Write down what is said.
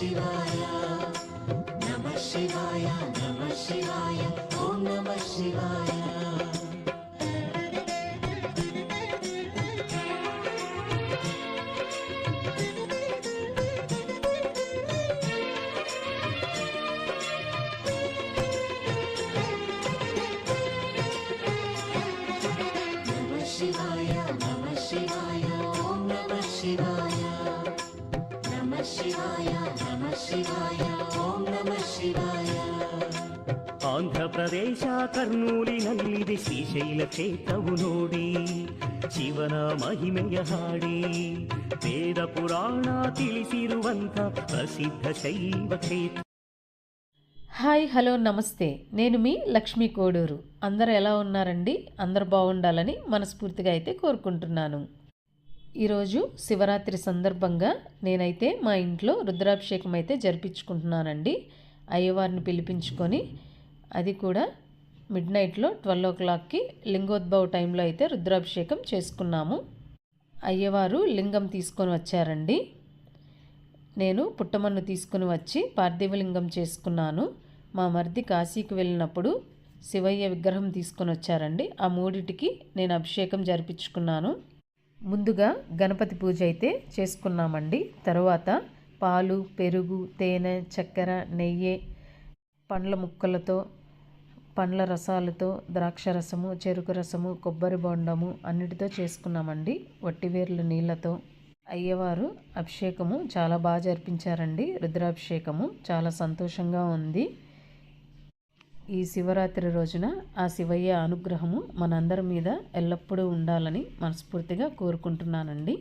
శివాయ నమః శివాయ నమః శివాయ ఓం నమః శివాయ శివాయ నమః శివాయ ఓం నమః శివాయ నమః శివాయ నమః శివాయ ఓం నమః శివాయ ಆಂಧ್ರಪ್ರದೇಶ ಕರ್ನೂಲಿನಲ್ಲಿದೆ ಶ್ರೀಶೈಲ ಕ್ಷೇತ್ರವು ನೋಡಿ ಶಿವನ ಮಹಿಮೆಯ ಹಾಡಿ ವೇದ ಪುರಾಣ ತಿಳಿಸಿರುವಂಥ ಪ್ರಸಿದ್ಧ ಶೈವ ಕ್ಷೇತ್ರ. హాయ్ హలో నమస్తే, నేను మీ లక్ష్మీ కోడూరు. అందరూ ఎలా ఉన్నారండి? అందరూ బాగుండాలని మనస్ఫూర్తిగా అయితే కోరుకుంటున్నాను. ఈరోజు శివరాత్రి సందర్భంగా నేనైతే మా ఇంట్లో రుద్రాభిషేకం అయితే జరిపించుకుంటున్నానండి. అయ్యవారిని పిలిపించుకొని, అది కూడా మిడ్నైట్లో 12 o'clockకి లింగోద్భవ టైంలో అయితే రుద్రాభిషేకం చేసుకున్నాము. అయ్యవారు లింగం తీసుకొని వచ్చారండి. నేను పుట్టమన్ను తీసుకుని వచ్చి పార్థివలింగం చేసుకున్నాను. మా మరిది కాశీకి వెళ్ళినప్పుడు శివయ్య విగ్రహం తీసుకొని వచ్చారండి. ఆ మూడిటికి నేను అభిషేకం జరిపించుకున్నాను. ముందుగా గణపతి పూజ అయితే చేసుకున్నామండి. తర్వాత పాలు, పెరుగు, తేనె, చక్కెర, నెయ్యి, పండ్ల ముక్కలతో, పండ్ల రసాలతో, ద్రాక్ష రసము, చెరుకు రసము, కొబ్బరి బొండము అన్నిటితో చేసుకున్నామండి. వట్టివేర్ల నీళ్ళతో. అయ్యవారు అభిషేకము చాలా బాగా జరిపించారండి. రుద్రాభిషేకము చాలా సంతోషంగా ఉంది. ఈ శివరాత్రి రోజున ఆ శివయ్య అనుగ్రహము మనందరి మీద ఎల్లప్పుడూ ఉండాలని మనస్ఫూర్తిగా కోరుకుంటున్నానండి.